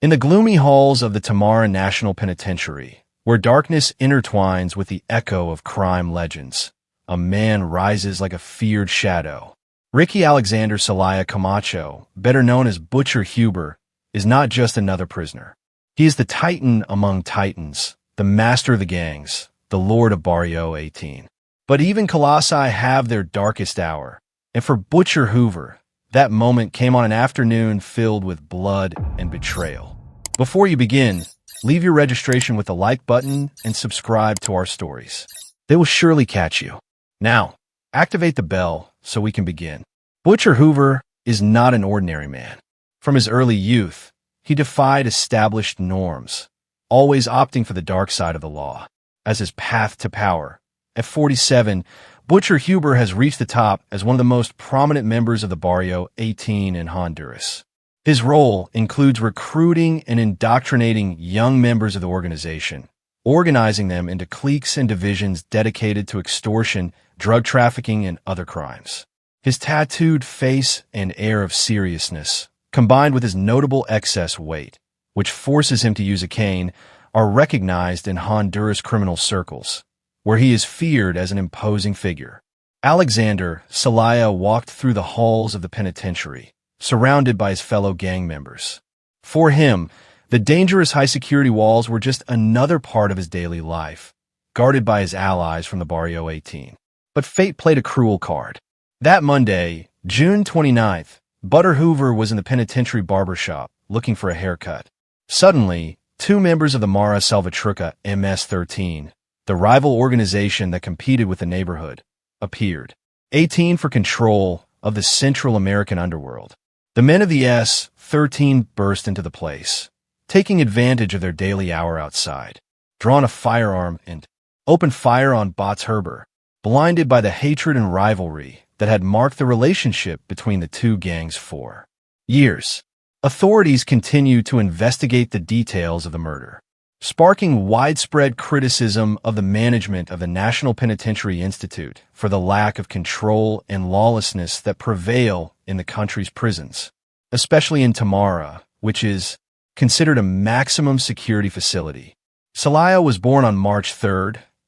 In the gloomy halls of the Támara National Penitentiary, where darkness intertwines with the echo of crime legends, a man rises like a feared shadow. Ricky Alexander Zelaya Camacho, better known as Butcher Huber, is not just another prisoner. He is the titan among titans, the master of the gangs, the lord of Barrio 18. But even colossi have their darkest hour, and for Butcher Hoover, that moment came on an afternoon filled with blood and betrayal. Before you begin, leave your registration with the like button and subscribe to our stories. They will surely catch you. Now, activate the bell so we can begin. Butcher Hoover is not an ordinary man. From his early youth, he defied established norms, always opting for the dark side of the law as his path to power. At 47, Butcher Huber has reached the top as one of the most prominent members of the Barrio 18 in Honduras. His role includes recruiting and indoctrinating young members of the organization, organizing them into cliques and divisions dedicated to extortion, drug trafficking, and other crimes. His tattooed face and air of seriousness, combined with his notable excess weight, which forces him to use a cane, are recognized in Honduras criminal circles, where he is feared as an imposing figure. Alexander Zelaya walked through the halls of the penitentiary, surrounded by his fellow gang members. For him, the dangerous high-security walls were just another part of his daily life, guarded by his allies from the Barrio 18. But fate played a cruel card. That Monday, June 29th, Butcher Hoover was in the penitentiary barbershop looking for a haircut. Suddenly, two members of the Mara Salvatrucha MS-13, the rival organization that competed with the neighborhood, appeared. 18 for control of the Central American underworld. The men of the S-13 burst into the place, taking advantage of their daily hour outside, drawn a firearm and opened fire on Butcher Hoover, blinded by the hatred and rivalry that had marked the relationship between the two gangs for years. Authorities continued to investigate the details of the murder, sparking widespread criticism of the management of the National Penitentiary Institute for the lack of control and lawlessness that prevail in the country's prisons, especially in Támara, which is considered a maximum security facility. Zelaya was born on March 3,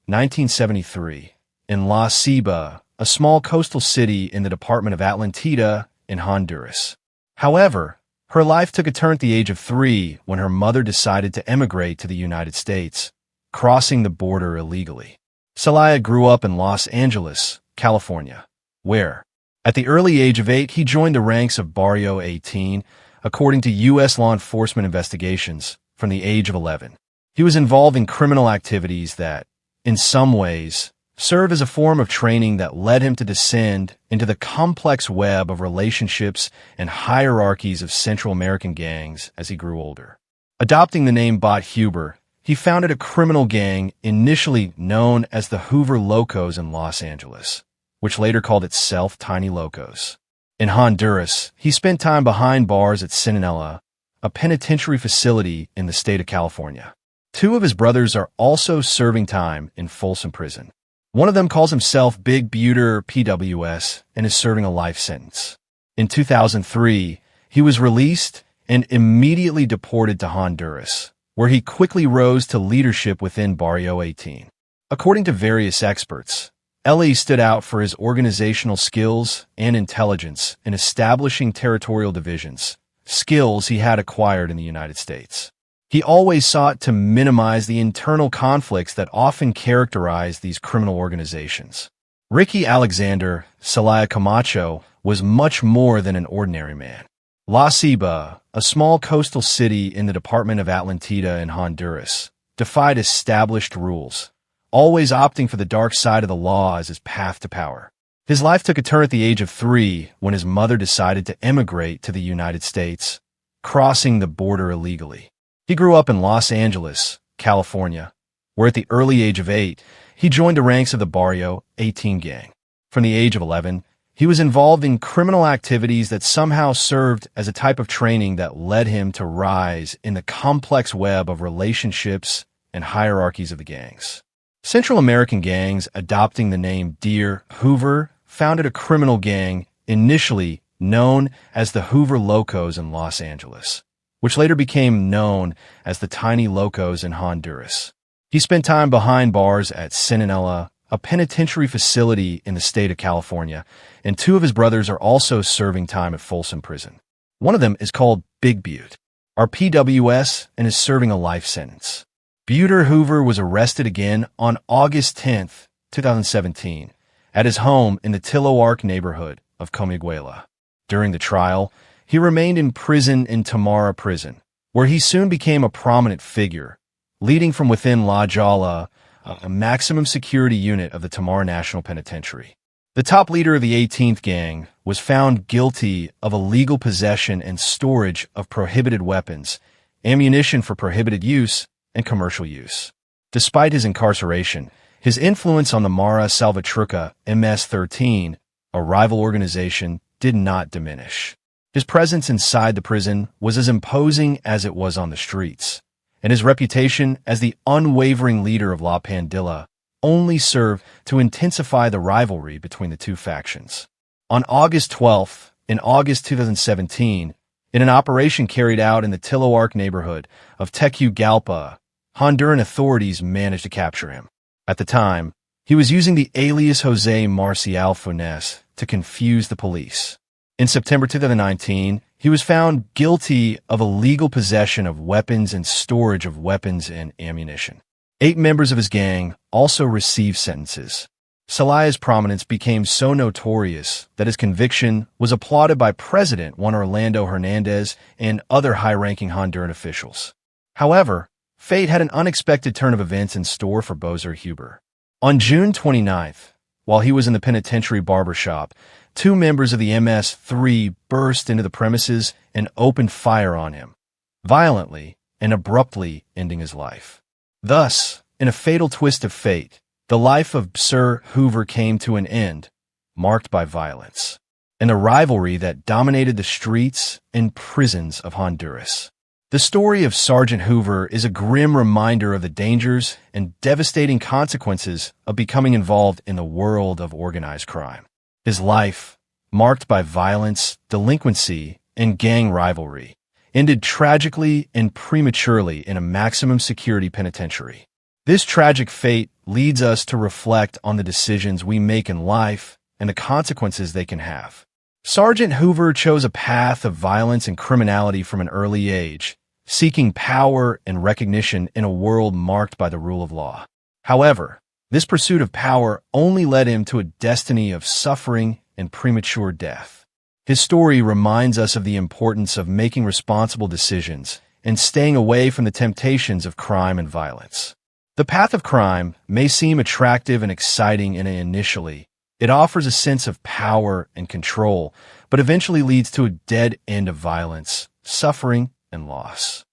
1973, in La Ceiba, a small coastal city in the department of Atlantida in Honduras. However, her life took a turn at the age of 3 when her mother decided to emigrate to the United States, crossing the border illegally. Zelaya grew up in Los Angeles, California, where, at the early age of 8, he joined the ranks of Barrio 18, according to U.S. law enforcement investigations, from the age of 11. He was involved in criminal activities that, in some ways, served as a form of training that led him to descend into the complex web of relationships and hierarchies of Central American gangs as he grew older. Adopting the name Butcher Huber, he founded a criminal gang initially known as the Hoover Locos in Los Angeles, which later called itself Tiny Locos. In Honduras, he spent time behind bars at Sinaloa, a penitentiary facility in the state of California. 2 of his brothers are also serving time in Folsom Prison. One of them calls himself Big Buter PWS and is serving a life sentence. In 2003, he was released and immediately deported to Honduras, where he quickly rose to leadership within Barrio 18. According to various experts, LE stood out for his organizational skills and intelligence in establishing territorial divisions, skills he had acquired in the United States. He always sought to minimize the internal conflicts that often characterize these criminal organizations. Ricky Alexander Zelaya Camacho was much more than an ordinary man. La Ceiba, a small coastal city in the department of Atlantida in Honduras, defied established rules, always opting for the dark side of the law as his path to power. His life took a turn at the age of 3 when his mother decided to emigrate to the United States, crossing the border illegally. He grew up in Los Angeles, California, where at the early age of 8, he joined the ranks of the Barrio 18 gang. From the age of 11, he was involved in criminal activities that somehow served as a type of training that led him to rise in the complex web of relationships and hierarchies of the gangs. Central American gangs adopting the name Dear Hoover founded a criminal gang initially known as the Hoover Locos in Los Angeles, which later became known as the Tiny Locos in Honduras. He spent time behind bars at Sinaloa, a penitentiary facility in the state of California, and two of his brothers are also serving time at Folsom Prison. One of them is called Big Butte, or PWS, and is serving a life sentence. Buter Hoover was arrested again on August 10, 2017, at his home in the Tilloark neighborhood of Comiguela. During the trial, he remained in prison in Támara Prison, where he soon became a prominent figure, leading from within La Jala, a maximum security unit of the Támara National Penitentiary. The top leader of the 18th gang was found guilty of illegal possession and storage of prohibited weapons, ammunition for prohibited use, and commercial use. Despite his incarceration, his influence on the Mara Salvatrucha MS-13, a rival organization, did not diminish. His presence inside the prison was as imposing as it was on the streets, and his reputation as the unwavering leader of La Pandilla only served to intensify the rivalry between the two factions. On August 12th, in August 2017, in an operation carried out in the Tilloark neighborhood of Tegucigalpa, Honduran authorities managed to capture him. At the time, he was using the alias Jose Marcial Funes to confuse the police. In September 2019, he was found guilty of illegal possession of weapons and storage of weapons and ammunition. 8 members of his gang also received sentences. Zelaya's prominence became so notorious that his conviction was applauded by President Juan Orlando Hernandez and other high-ranking Honduran officials. However, fate had an unexpected turn of events in store for Bozer Huber. On June 29th, while he was in the penitentiary barbershop, 2 members of the MS-3 burst into the premises and opened fire on him, violently and abruptly ending his life. Thus, in a fatal twist of fate, the life of Sir Hoover came to an end, marked by violence, and a rivalry that dominated the streets and prisons of Honduras. The story of Sergeant Hoover is a grim reminder of the dangers and devastating consequences of becoming involved in the world of organized crime. His life, marked by violence, delinquency, and gang rivalry, ended tragically and prematurely in a maximum security penitentiary. This tragic fate leads us to reflect on the decisions we make in life and the consequences they can have. Sergeant Hoover chose a path of violence and criminality from an early age, seeking power and recognition in a world marked by the rule of law. However, this pursuit of power only led him to a destiny of suffering and premature death. His story reminds us of the importance of making responsible decisions and staying away from the temptations of crime and violence. The path of crime may seem attractive and exciting initially. It offers a sense of power and control, but eventually leads to a dead end of violence, suffering, and loss.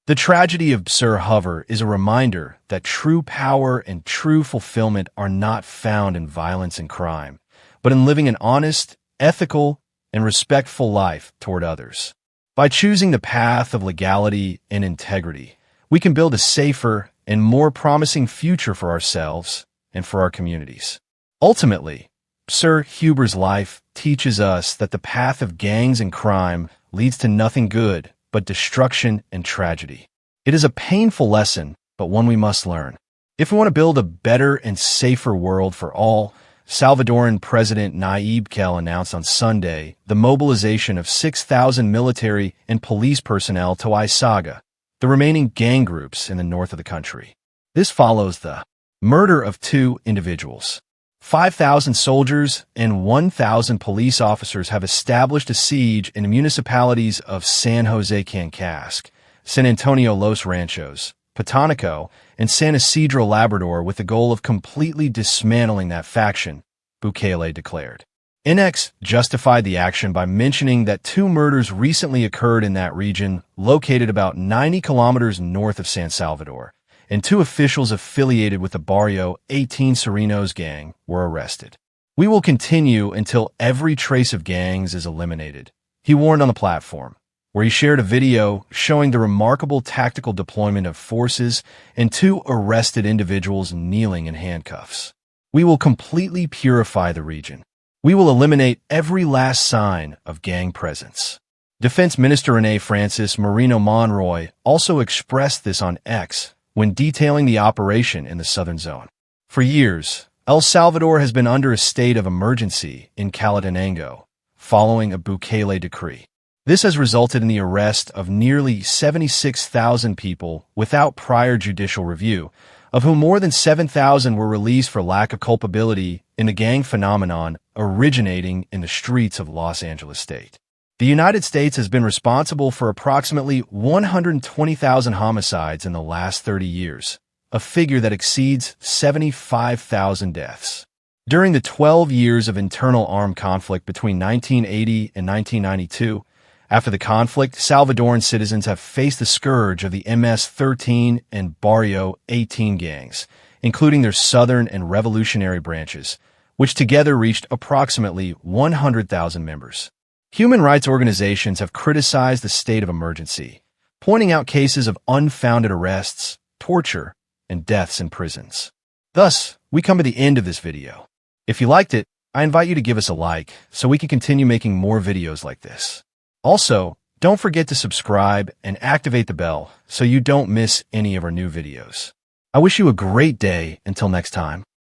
The tragedy of Sir Hoover is a reminder that true power and true fulfillment are not found in violence and crime, but in living an honest, ethical, and respectful life toward others. By choosing the path of legality and integrity, we can build a safer and more promising future for ourselves and for our communities. Ultimately, Sir Huber's life teaches us that the path of gangs and crime leads to nothing good but destruction and tragedy. It is a painful lesson, but one we must learn. If we want to build a better and safer world for all, Salvadoran President Nayib Bukele announced on Sunday the mobilization of 6,000 military and police personnel to Isaga, the remaining gang groups in the north of the country. This follows the murder of 2 individuals. 5,000 soldiers and 1,000 police officers have established a siege in the municipalities of San Jose Cancasque, San Antonio Los Ranchos, Patanico, and San Isidro Labrador with the goal of completely dismantling that faction, Bukele declared. NX justified the action by mentioning that 2 murders recently occurred in that region, located about 90 kilometers north of San Salvador, and 2 officials affiliated with the Barrio 18’s gang were arrested. We will continue until every trace of gangs is eliminated, he warned on the platform, where he shared a video showing the remarkable tactical deployment of forces and 2 arrested individuals kneeling in handcuffs. We will completely purify the region. We will eliminate every last sign of gang presence. Defense Minister Rene Francis Moreno Monroy also expressed this on X when detailing the operation in the southern zone. For years, El Salvador has been under a state of emergency in Chalatenango, following a bukele decree. This has resulted in the arrest of nearly 76,000 people without prior judicial review, of whom more than 7,000 were released for lack of culpability in the gang phenomenon originating in the streets of Los Angeles state. The United States has been responsible for approximately 120,000 homicides in the last 30 years, a figure that exceeds 75,000 deaths. During the 12 years of internal armed conflict between 1980 and 1992, after the conflict, Salvadoran citizens have faced the scourge of the MS-13 and Barrio 18 gangs, including their southern and revolutionary branches, which together reached approximately 100,000 members. Human rights organizations have criticized the state of emergency, pointing out cases of unfounded arrests, torture, and deaths in prisons. Thus, we come to the end of this video. If you liked it, I invite you to give us a like so we can continue making more videos like this. Also, don't forget to subscribe and activate the bell so you don't miss any of our new videos. I wish you a great day until next time.